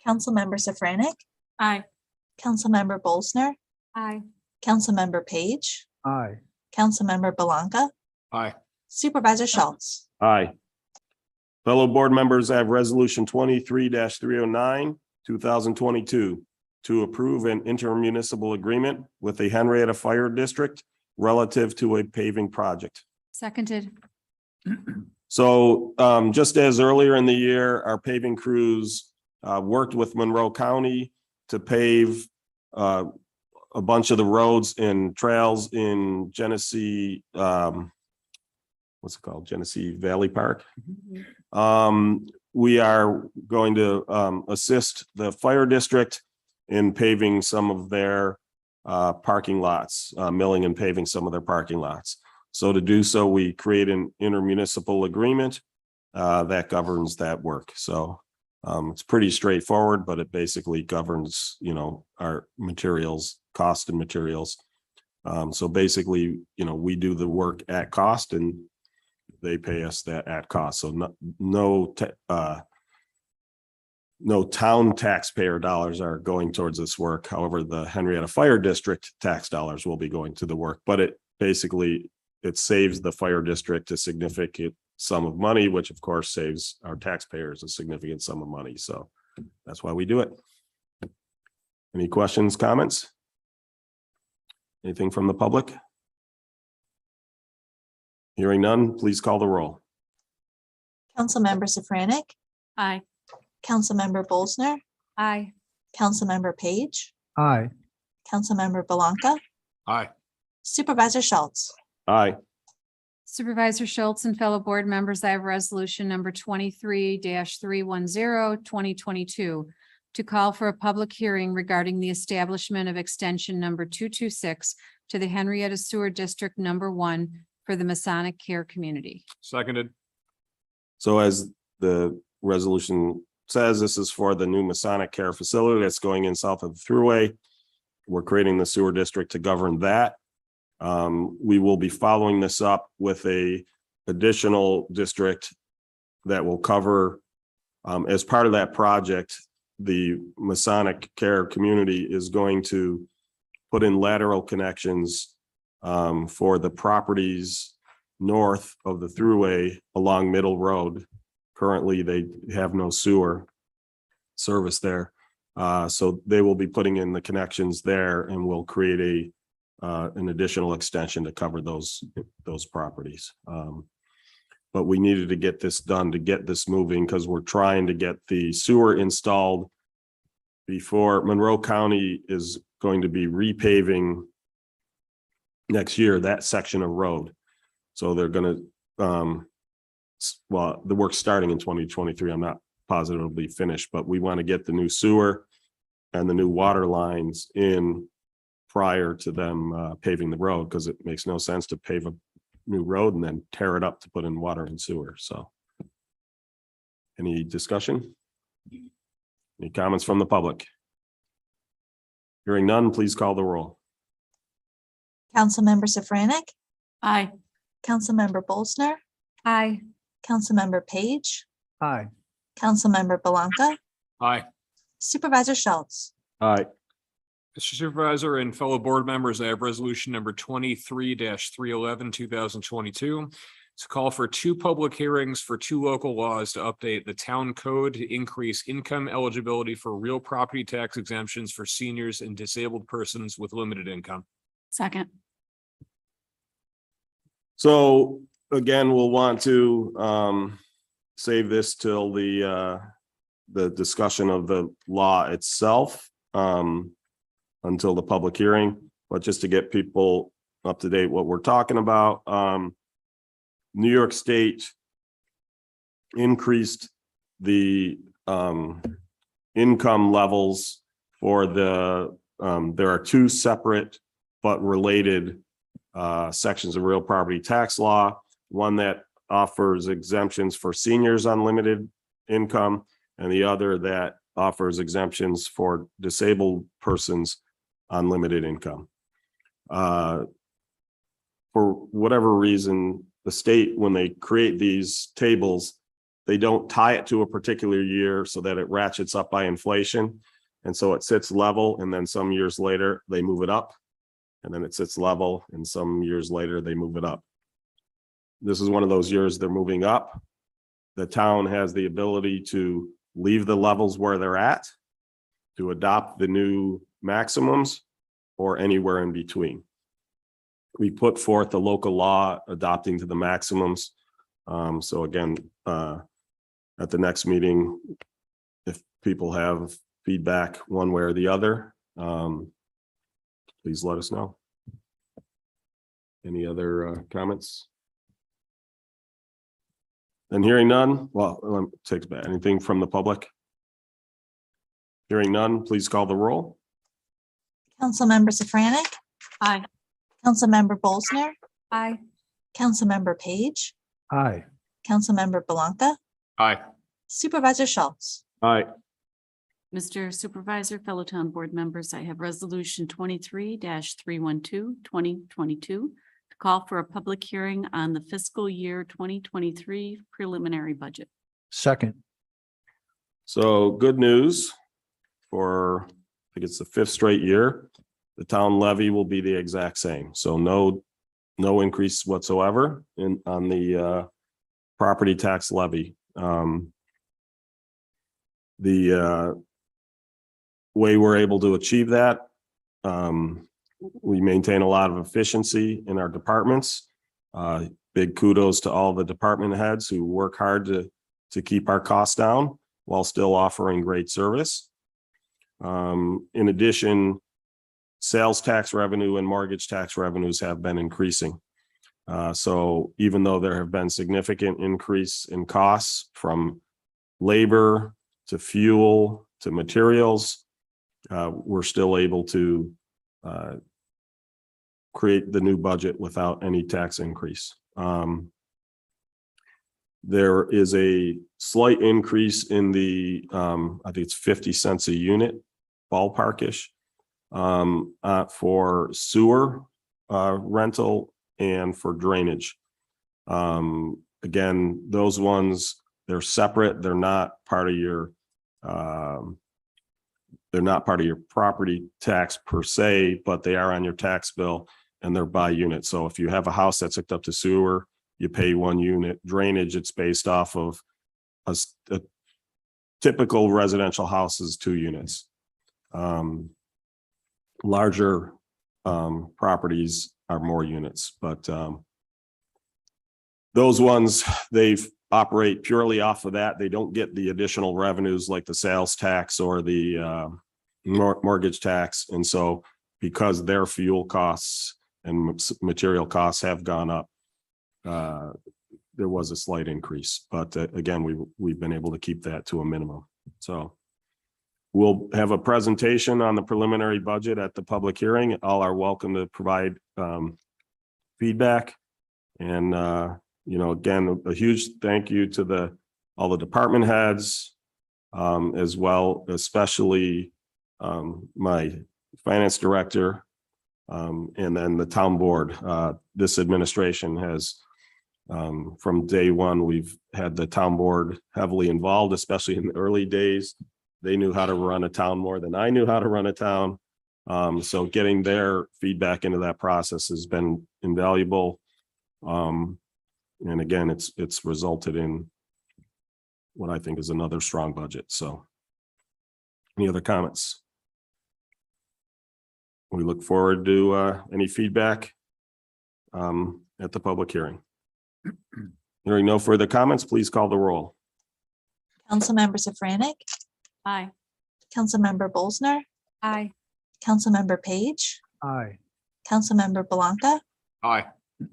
Councilmember Safranik, Aye. Councilmember Bolsner, Aye. Councilmember Page, Aye. Councilmember Belanca, Aye. Supervisor Schultz. Aye. Fellow board members, I have resolution 23-309, 2022 to approve an intermunicipal agreement with the Henrietta Fire District relative to a paving project. Seconded. So just as earlier in the year, our paving crews worked with Monroe County to pave a bunch of the roads and trails in Genesee, what's it called? Genesee Valley Park. We are going to assist the fire district in paving some of their parking lots, milling and paving some of their parking lots. So to do so, we create an intermunicipal agreement that governs that work. So it's pretty straightforward, but it basically governs, our materials, cost and materials. So basically, we do the work at cost and they pay us that at cost. So no town taxpayer dollars are going towards this work. However, the Henrietta Fire District tax dollars will be going to the work, but it saves the fire district a significant sum of money, which of course saves our taxpayers a significant sum of money. So that's why we do it. Any questions, comments? Anything from the public? Hearing none, please call the roll. Councilmember Safranik, Aye. Councilmember Bolsner, Aye. Councilmember Page, Aye. Councilmember Belanca, Aye. Supervisor Schultz. Aye. Supervisor Schultz and fellow board members, I have resolution number 23-310, 2022 to call for a public hearing regarding the establishment of extension number 226 to the Henrietta Sewer District number 1 for the Masonic Care Community. Seconded. So as the resolution says, this is for the new Masonic Care facility that's going in south of the Thruway. We're creating the sewer district to govern that. We will be following this up with a additional district that will cover, as part of that project, the Masonic Care community is going to put in lateral connections for the properties north of the Thruway along Middle Road. Currently, they have no sewer service there. So they will be putting in the connections there and we'll create an additional extension to cover those properties. But we needed to get this done to get this moving because we're trying to get the sewer installed before Monroe County is going to be repaving next year, that section of road. So they're going to, well, the work's starting in 2023. I'm not positive it'll be finished, but we want to get the new sewer and the new water lines in prior to them paving the road, because it makes no sense to pave a new road and then tear it up to put in water and sewer. So any discussion? Any comments from the public? Hearing none, please call the roll. Councilmember Safranik, Aye. Councilmember Bolsner, Aye. Councilmember Page, Aye. Councilmember Belanca, Aye. Supervisor Schultz. Aye. Mr. Supervisor and fellow board members, I have resolution number 23-311, 2022 to call for 2 public hearings for 2 local laws to update the town code to increase income eligibility for real property tax exemptions for seniors and disabled persons with limited income. Second. So again, we'll want to save this till the discussion of the law itself until the public hearing, but just to get people up to date what we're talking about. New York State increased the income levels for the, there are two separate but related sections of real property tax law. One that offers exemptions for seniors unlimited income, and the other that offers exemptions for disabled persons unlimited income. For whatever reason, the state, when they create these tables, they don't tie it to a particular year so that it ratchets up by inflation. And so it sits level, and then some years later, they move it up. And then it sits level, and some years later, they move it up. This is one of those years they're moving up. The town has the ability to leave the levels where they're at, to adopt the new maximums, or anywhere in between. We put forth the local law adopting to the maximums. So again, at the next meeting, if people have feedback one way or the other, please let us know. Any other comments? And hearing none, well, takes back anything from the public. Hearing none, please call the roll. Councilmember Safranik, Aye. Councilmember Bolsner, Aye. Councilmember Page, Aye. Councilmember Blanca, Aye. Supervisor Schultz. Aye. Mr. Supervisor, fellow town board members, I have resolution 23-312, 2022 to call for a public hearing on the fiscal year 2023 preliminary budget. Second. So good news for, I think it's the 5th straight year. The town levy will be the exact same. So no increase whatsoever on the property tax levy. The way we're able to achieve that, we maintain a lot of efficiency in our departments. Big kudos to all the department heads who work hard to keep our costs down while still offering great service. In addition, sales tax revenue and mortgage tax revenues have been increasing. So even though there have been significant increase in costs from labor to fuel to materials, we're still able to create the new budget without any tax increase. There is a slight increase in the, I think it's 50 cents a unit, ballparkish, for sewer rental and for drainage. Again, those ones, they're separate. They're not part of your property tax per se, but they are on your tax bill and they're by unit. So if you have a house that's hooked up to sewer, you pay 1 unit. Drainage, it's based off of a typical residential house is 2 units. Larger properties are more units, but those ones, they operate purely off of that. They don't get the additional revenues like the sales tax or the mortgage tax. And so because their fuel costs and material costs have gone up, there was a slight increase, but again, we've been able to keep that to a minimum. So we'll have a presentation on the preliminary budget at the public hearing. All are welcome to provide feedback. And again, a huge thank you to all the department heads, as well, especially my finance director, and then the town board. This administration has, from day one, we've had the town board heavily involved, especially in the early days. They knew how to run a town more than I knew how to run a town. So getting their feedback into that process has been invaluable. And again, it's resulted in what I think is another strong budget. So any other comments? We look forward to any feedback at the public hearing. Hearing no further comments, please call the roll. Councilmember Safranik, Aye. Councilmember Bolsner, Aye. Councilmember Page, Aye. Councilmember Blanca, Aye.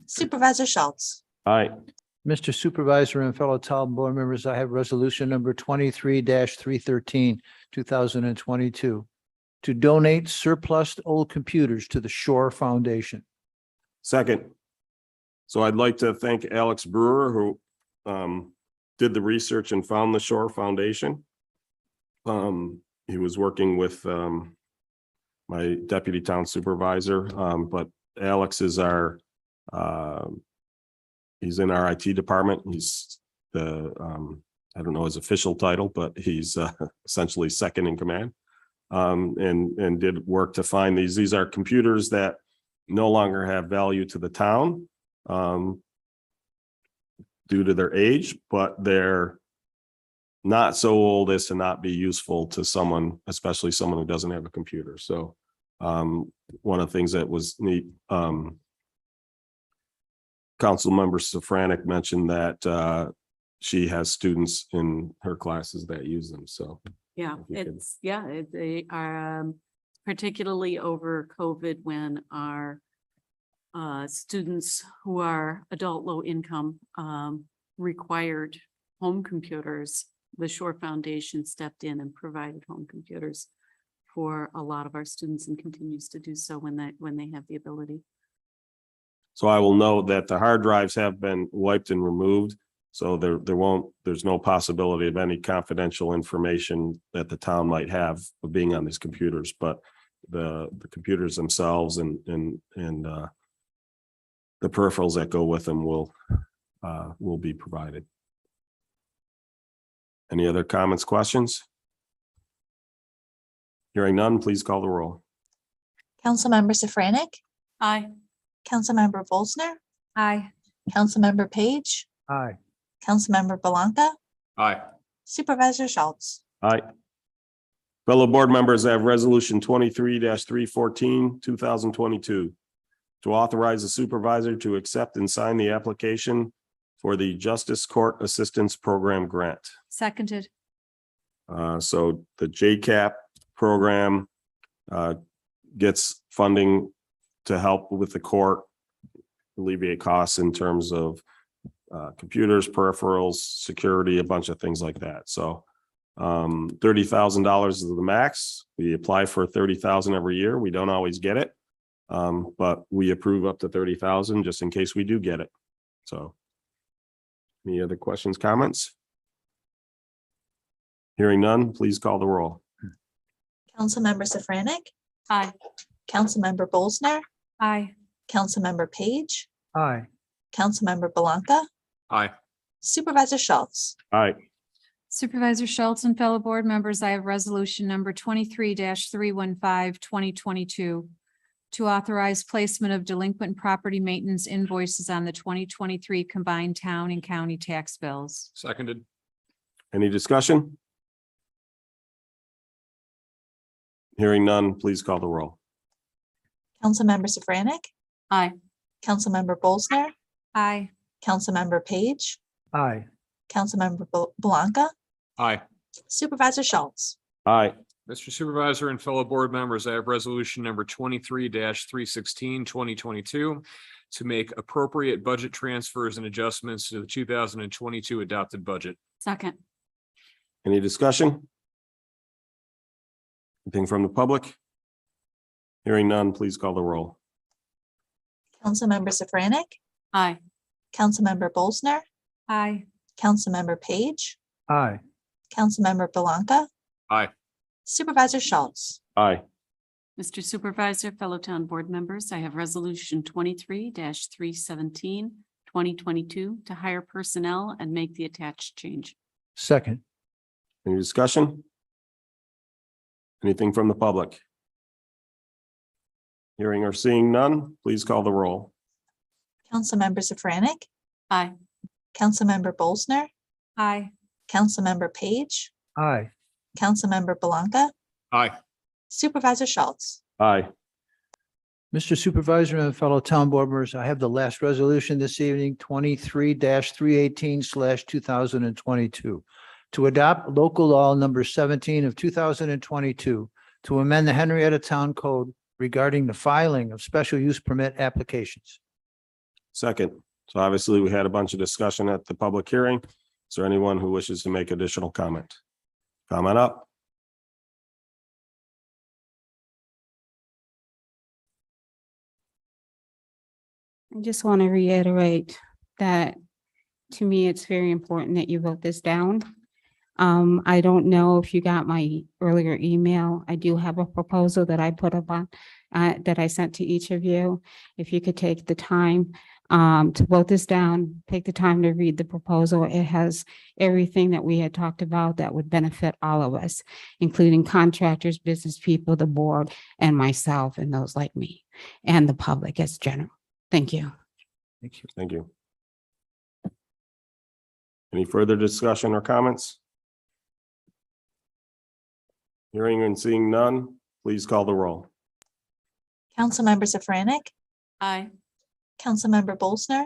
Supervisor Schultz. Aye. Mr. Supervisor and fellow town board members, I have resolution number 23-313, 2022, to donate surplus old computers to the Shore Foundation. Second. So I'd like to thank Alex Brewer, who did the research and found the Shore Foundation. He was working with my deputy town supervisor, but Alex is our he's in our IT department. He's the I don't know his official title, but he's essentially second in command. And did work to find these. These are computers that no longer have value to the town due to their age, but they're not so old as to not be useful to someone, especially someone who doesn't have a computer. So one of the things that was neat, Council Member Safranek mentioned that she has students in her classes that use them. So Yeah, If you could- they are particularly over COVID when our students who are adult low income required home computers. The Shore Foundation stepped in and provided home computers for a lot of our students and continues to do so when they have the ability. So I will note that the hard drives have been wiped and removed. So there's no possibility of any confidential information that the town might have of being on these computers, but the computers themselves and the peripherals that go with them will be provided. Any other comments, questions? Hearing none, please call the roll. Councilmember Safranek. Aye. Councilmember Bolsner. Aye. Councilmember Page. Aye. Councilmember Belanca. Aye. Supervisor Schultz. Aye. Fellow board members, I have resolution 23-314, 2022. To authorize the supervisor to accept and sign the application for the Justice Court Assistance Program grant. Seconded. So the JCAP program gets funding to help with the court alleviate costs in terms of computers, peripherals, security, a bunch of things like that. So $30,000 is the max. We apply for $30,000 every year. We don't always get it. But we approve up to $30,000 just in case we do get it. So any other questions, comments? Hearing none, please call the roll. Councilmember Safranek. Aye. Councilmember Bolsner. Aye. Councilmember Page. Aye. Councilmember Belanca. Aye. Supervisor Schultz. Aye. Supervisor Schultz and fellow board members, I have resolution number 23-315, 2022. To authorize placement of delinquent property maintenance invoices on the 2023 combined town and county tax bills. Seconded. Any discussion? Hearing none, please call the roll. Councilmember Safranek. Aye. Councilmember Bolsner. Aye. Councilmember Page. Aye. Councilmember Belanca. Aye. Supervisor Schultz. Aye. Mr. Supervisor and fellow board members, I have resolution number 23-316, 2022 to make appropriate budget transfers and adjustments to the 2022 adopted budget. Second. Any discussion? Anything from the public? Hearing none, please call the roll. Councilmember Safranek. Aye. Councilmember Bolsner. Aye. Councilmember Page. Aye. Councilmember Belanca. Aye. Supervisor Schultz. Aye. Mr. Supervisor, fellow town board members, I have resolution 23-317, 2022 to hire personnel and make the attached change. Second. Any discussion? Anything from the public? Hearing or seeing none, please call the roll. Councilmember Safranek. Aye. Councilmember Bolsner. Aye. Councilmember Page. Aye. Councilmember Belanca. Aye. Supervisor Schultz. Aye. Mr. Supervisor and fellow town board members, I have the last resolution this evening, 23-318/2022. To adopt local law number 17 of 2022 to amend the Henrietta Town Code regarding the filing of special use permit applications. Second. So obviously we had a bunch of discussion at the public hearing. Is there anyone who wishes to make additional comment? Comment up. I just want to reiterate that to me, it's very important that you vote this down. I don't know if you got my earlier email. I do have a proposal that I put up on, that I sent to each of you. If you could take the time to vote this down, take the time to read the proposal. It has everything that we had talked about that would benefit all of us, including contractors, business people, the board, and myself, and those like me, and the public as general. Thank you. Thank you. Thank you. Any further discussion or comments? Hearing and seeing none, please call the roll. Councilmember Safranik, Aye. Councilmember Bolsner,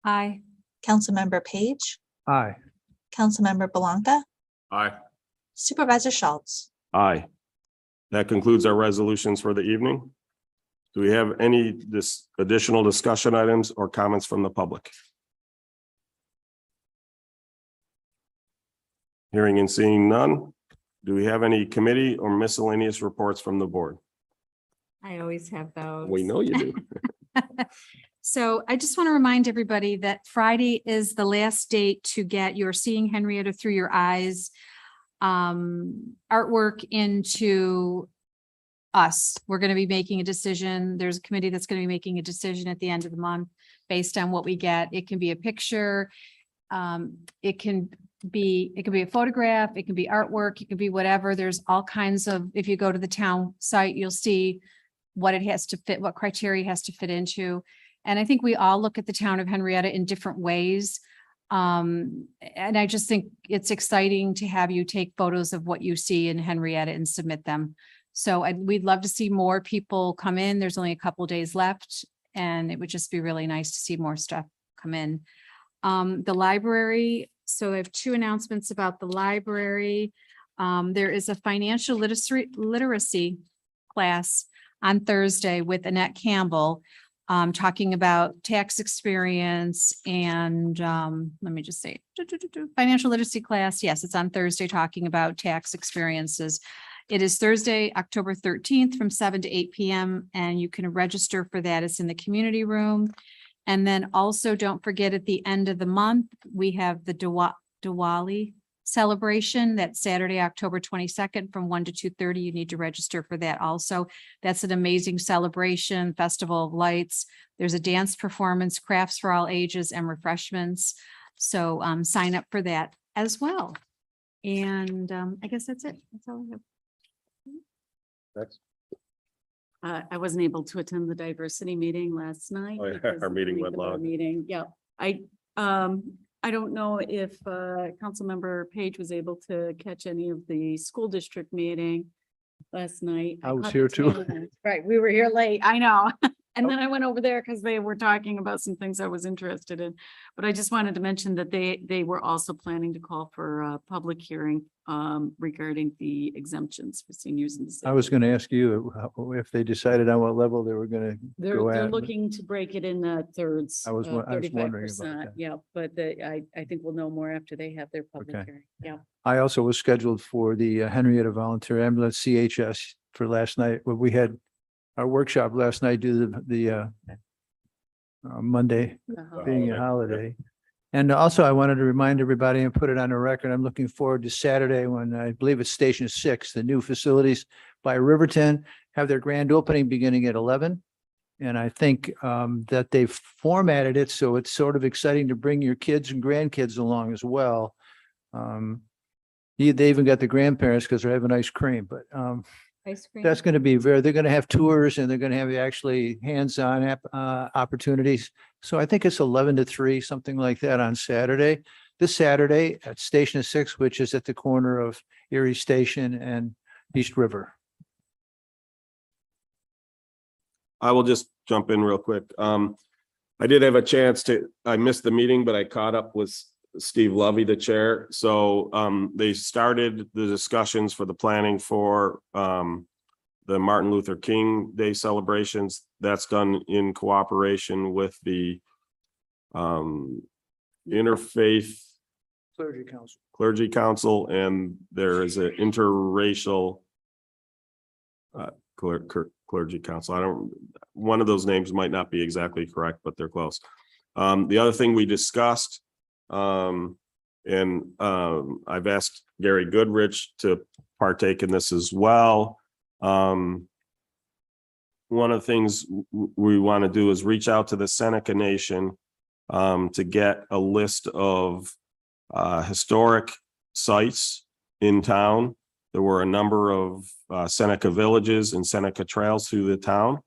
Aye. Councilmember Page, Aye. Councilmember Belanca, Aye. Supervisor Schultz. Aye. That concludes our resolutions for the evening. Do we have any additional discussion items or comments from the public? Hearing and seeing none, do we have any committee or miscellaneous reports from the board? I always have those. We know you do. So I just want to remind everybody that Friday is the last date to get your Seeing Henrietta Through Your Eyes artwork into us. We're going to be making a decision. There's a committee that's going to be making a decision at the end of the month based on what we get. It can be a picture. It can be a photograph. It can be artwork. It can be whatever. There's all kinds of, if you go to the town site, you'll see what it has to fit, what criteria it has to fit into. And I think we all look at the town of Henrietta in different ways. And I just think it's exciting to have you take photos of what you see in Henrietta and submit them. So we'd love to see more people come in. There's only a couple of days left, and it would just be really nice to see more stuff come in. The library, so I have two announcements about the library. There is a financial literacy class on Thursday with Annette Campbell, talking about tax experience and let me just say, financial literacy class. Yes, it's on Thursday talking about tax experiences. It is Thursday, October 13th from 7 to 8 p.m. and you can register for that. It's in the community room. And then also don't forget at the end of the month, we have the Diwali celebration. That's Saturday, October 22nd from 1 to 2:30. You need to register for that also. That's an amazing celebration, festival of lights. There's a dance performance, crafts for all ages, and refreshments. So sign up for that as well. And I guess that's it. That's all I have. Next. I wasn't able to attend the diversity meeting last night. Oh, yeah, because our meeting we went had our long. Meeting, yeah. I don't know if Councilmember Page was able to catch any of the school district meeting last night. I was caught here the too. tail end. Right, we were here late, I know. And then I went over there because they were talking about some things I was interested in. But I just wanted to mention that they were also planning to call for a public hearing regarding the exemptions for seniors in the city. I was going to ask you if they decided on what level they were going to They're go at. looking to break it in thirds. I was wondering about 35%. that. Yeah, but I think we'll know more after they have their public Okay. hearing. Yeah. I also was scheduled for the Henrietta Volunteer Ambulance CHS for last night. But we had our workshop last night due to the Monday Uh-huh. being a holiday. And also I wanted to remind everybody and put it on the record, I'm looking forward to Saturday when I believe it's Station 6, the new facilities by Riverton have their grand opening beginning at 11. And I think that they've formatted it so it's sort of exciting to bring your kids and grandkids along as well. They even got the grandparents because they're having ice cream, but Ice cream. that's going to be they're going to have tours and they're going to have actually hands-on opportunities. So I think it's 11 to 3, something like that on Saturday. This Saturday at Station 6, which is at the corner of Erie Station and East River. I will just jump in real quick. I did have a chance I missed the meeting, but I caught up with Steve Lovey, the chair. So they started the discussions for the planning for the Martin Luther King Day celebrations. That's done in cooperation with the Interfaith Clergy Council. and there is an interracial clergy council. One of those names might not be exactly correct, but they're close. The other thing we discussed, and I've asked Gary Goodrich to partake in this as well. One of the things we want to do is reach out to the Seneca Nation to get a list of historic sites in town. There were a number of Seneca villages and Seneca trails through the town.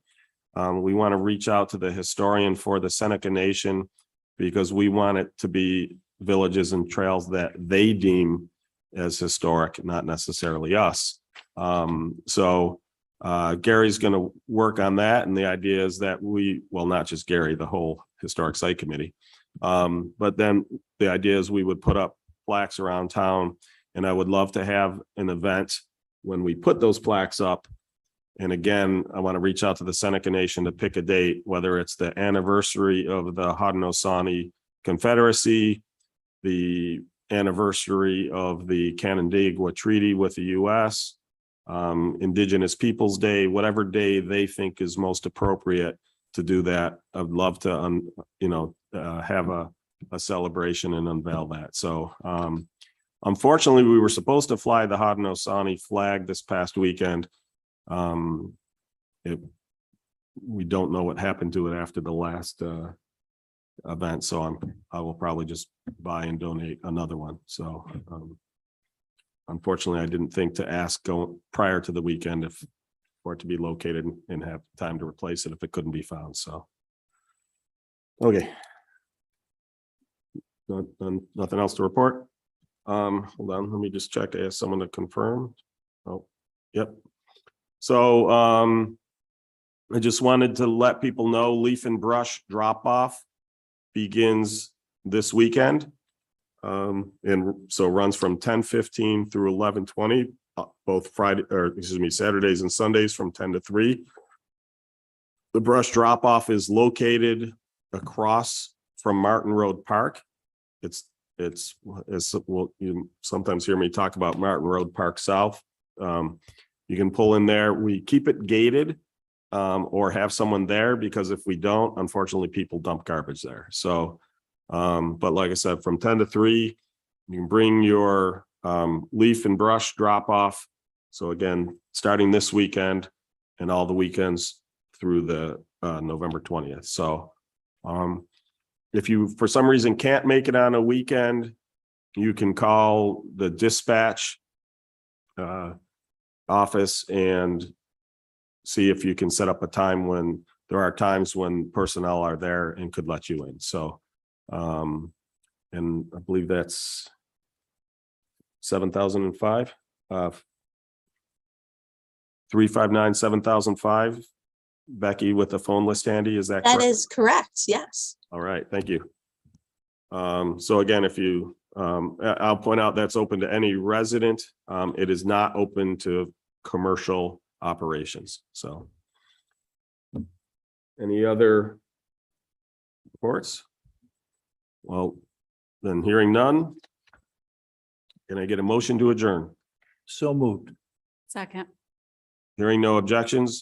We want to reach out to the historian for the Seneca Nation because we want it to be villages and trails that they deem as historic, not necessarily us. So Gary's going to work on that. And the idea is that not just Gary, the whole Historic Site Committee. But then the idea is we would put up plaques around town, and I would love to have an event when we put those plaques up. And again, I want to reach out to the Seneca Nation to pick a date, whether it's the anniversary of the Haudenosaunee Confederacy, the anniversary of the Canandaigua Treaty with the U.S., Indigenous Peoples Day, whatever day they think is most appropriate to do that. I'd love to, have a celebration and unveil that. So, unfortunately, we were supposed to fly the Haudenosaunee flag this past weekend. We don't know what happened to it after the last event, so I will probably just buy and donate another one. So, unfortunately, I didn't think to ask prior to the weekend for it to be located and have time to replace it if it couldn't be found. So, okay. Nothing else to report. Hold on, let me just check. I asked someone to confirm. Oh, yep. So I just wanted to let people know leaf and brush drop off begins this weekend. And so runs from 10:15 through 11:20, both Saturdays and Sundays from 10 to 3. The brush drop off is located across from Martin Road Park. It's well, you sometimes hear me talk about Martin Road Park South. You can pull in there. We keep it gated or have someone there, because if we don't, unfortunately, people dump garbage there. So, but like I said, from 10 to 3, you can bring your leaf and brush drop off. So again, starting this weekend and all the weekends through the November 20th. So, if you, for some reason, can't make it on a weekend, you can call the dispatch office and see if you can set up a time when there are times when personnel are there and could let you in. So, and I believe that's 7005, 359-7005. Becky with the phone list handy, is that correct? That is correct. Yes. All right, thank you. So again, if you, I'll point out that's open to any resident. It is not open to commercial operations. So, any other reports? Well, then hearing none, can I get a motion to adjourn? So moved. Second. Hearing no objections,